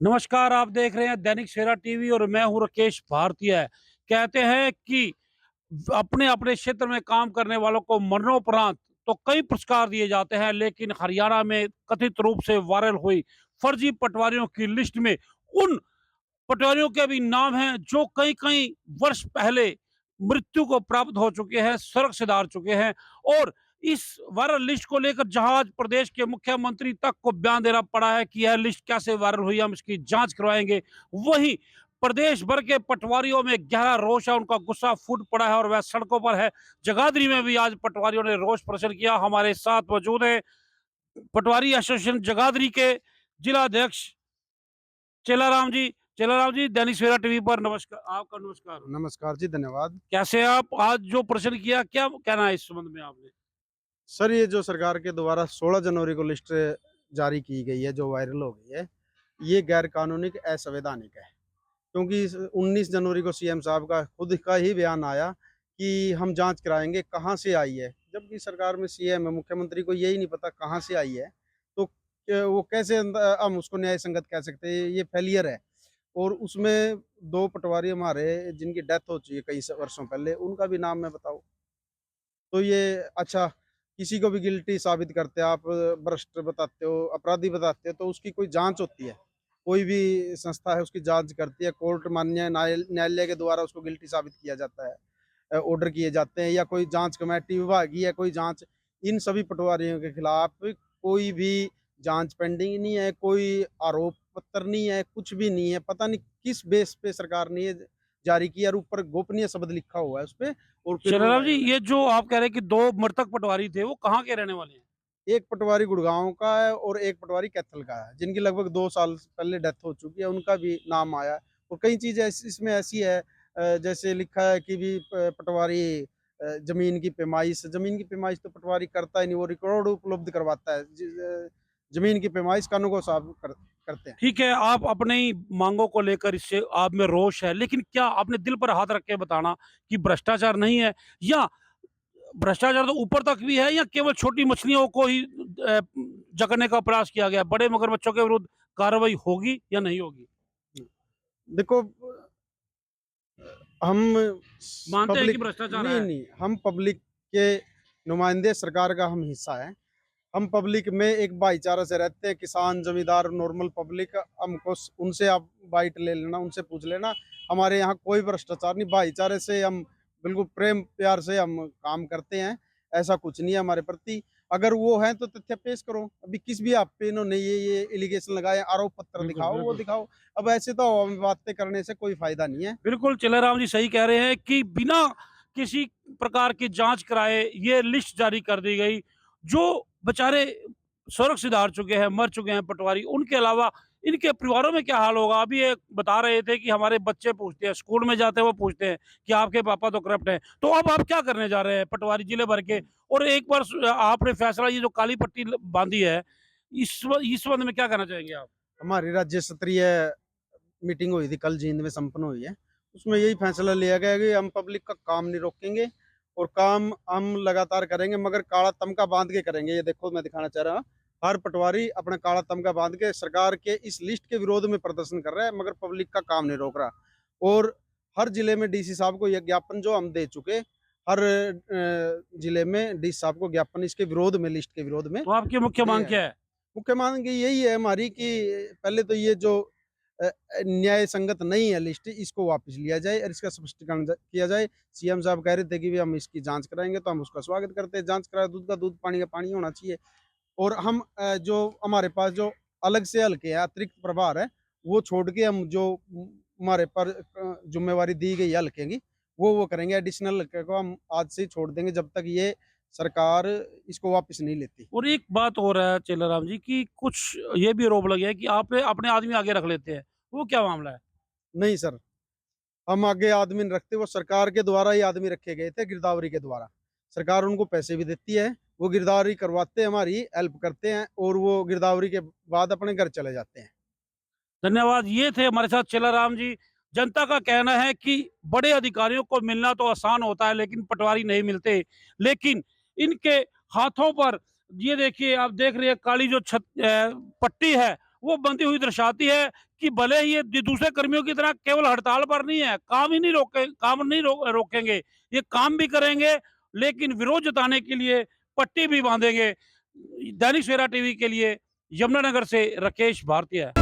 नमस्कार, आप देख रहे हैं दैनिक सवेरा टीवी और मैं हूं राकेश भारतीय। कहते हैं कि अपने अपने क्षेत्र में काम करने वालों को मरणोपरांत तो कई पुरस्कार दिए जाते हैं, लेकिन हरियाणा में कथित रूप से वायरल हुई फर्जी पटवारियों की लिस्ट में उन पटवारियों के भी नाम हैं जो कई कई वर्ष पहले मृत्यु को प्राप्त हो चुके हैं, स्वर्ग सिधार चुके हैं। और इस वायरल लिस्ट को लेकर जहां प्रदेश के मुख्यमंत्री तक को बयान देना पड़ा है कि यह लिस्ट कैसे वायरल हुई, हम इसकी जांच करवाएंगे। वहीं प्रदेश भर के पटवारियों में गहरा रोष है, उनका गुस्सा फूट पड़ा है और वह सड़कों पर है। जगाधरी में भी आज पटवारियों ने रोष प्रदर्शन किया। हमारे साथ मौजूद है पटवारी एसोसिएशन जगाधरी के जिला अध्यक्ष चेलाराम जी। चेलाराम जी, दैनिक सवेरा टीवी पर नमस्कार, आपका नमस्कार। नमस्कार जी, धन्यवाद। कैसे हैं आप? आज जो प्रश्न किया, क्या कहना है इस संबंध में आपने? सर, ये जो सरकार के द्वारा 16 जनवरी को लिस्ट जारी की गई है, जो वायरल हो गई है, ये गैर कानूनिक असंवैधानिक है। क्योंकि 19 जनवरी को सीएम साहब का खुद का ही बयान आया कि हम जांच कराएंगे, कहाँ से आई है। जबकि सरकार में सीएम है, मुख्यमंत्री को यही नहीं पता कहाँ से आई है, तो वो कैसे हम उसको न्याय संगत कह सकते हैं? ये फेलियर है। और उसमें 2 पटवारी हमारे जिनकी डेथ हो चुकी है कई वर्षों पहले, उनका भी नाम मैं बताऊं तो ये अच्छा, किसी को भी गिल्टी साबित करते हो आप, भ्रष्ट बताते हो, अपराधी बताते हो, तो उसकी कोई जांच होती है। कोई भी संस्था है उसकी जांच करती है, कोर्ट मान्य न्यायालय के द्वारा उसको गिल्टी साबित किया जाता है, ऑर्डर किए जाते हैं, या कोई जांच कमेटी विभागीय है कोई जांच। इन सभी पटवारियों के खिलाफ कोई भी जांच पेंडिंग नहीं है, कोई आरोप पत्र नहीं है, कुछ भी नहीं है। पता नहीं किस बेस पे सरकार ने ये जारी किया और ऊपर गोपनीय शब्द लिखा हुआ है उसपे, और फिर वो चेलाराम जी, वायरल है। ये जो आप कह रहे हैं कि 2 मृतक पटवारी थे, वो कहाँ के रहने वाले हैं? एक पटवारी गुड़गांव का है और एक पटवारी कैथल का है, जिनकी लगभग 2 साल पहले डेथ हो चुकी है, उनका भी नाम आया है। और कई चीजें इसमें ऐसी है, जैसे लिखा है कि भी पटवारी जमीन की पैमाइश तो पटवारी करता ही नहीं, वो रिकॉर्ड उपलब्ध करवाता है। जमीन की पैमाइश कानून को साफ करते हैं। ठीक है, आप अपनी मांगों को लेकर इससे आप में रोष है, लेकिन क्या आपने दिल पर हाथ रख के बताना कि भ्रष्टाचार नहीं है, या भ्रष्टाचार तो ऊपर तक भी है, या केवल छोटी मछलियों को ही जकड़ने का प्रयास किया गया? बड़े मगरमच्छों के विरुद्ध कार्रवाई होगी या नहीं होगी? देखो, हम मानते हैं कि पब्लिक भ्रष्टाचार नहीं है? नहीं हम पब्लिक के नुमाइंदे, सरकार का हम हिस्सा है। हम पब्लिक में एक भाईचारा से रहते हैं, किसान, जमींदार, नॉर्मल पब्लिक। हमको उनसे आप बाइट ले लेना, उनसे पूछ लेना। हमारे यहाँ कोई भ्रष्टाचार नहीं, भाईचारे से हम बिल्कुल प्रेम प्यार से हम काम करते हैं। ऐसा कुछ नहीं है हमारे प्रति। अगर वो है तो तथ्य पेश करो। अभी किस भी आप पे इन्होंने ये एलिगेशन लगाए, आरोप पत्र बिल्कुल, दिखाओ, वो बिल्कुल। दिखाओ। अब ऐसे तो हम बातें करने से कोई फायदा नहीं है। बिल्कुल, चिल्लाराम जी सही कह रहे हैं कि बिना किसी प्रकार की जांच कराए ये लिस्ट जारी कर दी गई। जो बेचारे स्वर्ग सिधार चुके हैं, मर चुके हैं पटवारी, उनके अलावा इनके परिवारों में क्या हाल होगा? अभी ये बता रहे थे कि हमारे बच्चे पूछते हैं, स्कूल में जाते हैं, वो पूछते हैं कि आपके पापा तो करप्ट हैं। तो अब आप क्या करने जा रहे हैं पटवारी जिले भर के? और एक बार आपने फैसला, ये जो काली पट्टी बांधी है, इस संबंध में क्या कहना चाहेंगे आप? हमारी राज्य स्तरीय मीटिंग हुई थी, कल जींद में संपन्न हुई है। उसमें यही फैसला लिया गया कि हम पब्लिक का काम नहीं रोकेंगे, और काम हम लगातार करेंगे, मगर काला तमगा बांध के करेंगे। ये देखो, मैं दिखाना चाह रहा हूँ, हर पटवारी अपना काला तमगा बांध के सरकार के इस लिस्ट के विरोध में प्रदर्शन कर रहा है, मगर पब्लिक का काम नहीं रोक रहा। और हर जिले में डीसी साहब को यह ज्ञापन जो हम दे चुके, हर जिले में डीसी साहब को ज्ञापन इसके विरोध में, लिस्ट के विरोध में तो आपकी मुख्य दिए मांग हैं। क्या है? मुख्य मांग यही है हमारी कि पहले तो ये जो न्याय संगत नहीं है लिस्ट, इसको वापस लिया जाए और इसका स्पष्टीकरण किया जाए। सीएम साहब कह रहे थे कि भी हम इसकी जांच कराएंगे, तो हम उसका स्वागत करते हैं। जांच कराए, दूध का दूध, पानी का पानी होना चाहिए। और हम जो हमारे पास जो अलग से हल्के है, अतिरिक्त प्रभार है, वो छोड़ के हम जो हमारे पर जिम्मेवारी दी गई है हल्के की, वो करेंगे। एडिशनल हल्के को हम आज से ही छोड़ देंगे, जब तक ये सरकार इसको वापस नहीं लेती। और एक बात और है चेलाराम जी, कि कुछ ये भी आरोप लगे हैं कि आप अपने आदमी आगे रख लेते हैं, वो क्या मामला है? नहीं सर, हम आगे आदमी नहीं रखते, वो सरकार के द्वारा ही आदमी रखे गए थे, गिरदावरी के द्वारा। सरकार उनको पैसे भी देती है, वो गिरदावरी करवाते हैं, हमारी हेल्प करते हैं, और वो गिरदावरी के बाद अपने घर चले जाते हैं। धन्यवाद। ये थे हमारे साथ चेलाराम जी। जनता का कहना है कि बड़े अधिकारियों को मिलना तो आसान होता है, लेकिन पटवारी नहीं मिलते। लेकिन इनके हाथों पर ये देखिए, आप देख रहे हैं काली जो पट्टी है, वो बंधी हुई दर्शाती है कि भले ही ये दूसरे कर्मियों की तरह केवल हड़ताल पर नहीं है, काम नहीं रोकेंगे, ये काम भी करेंगे, लेकिन विरोध जताने के लिए पट्टी भी बांधेंगे। दैनिक सवेरा टीवी के लिए यमुनानगर से राकेश भारतीय।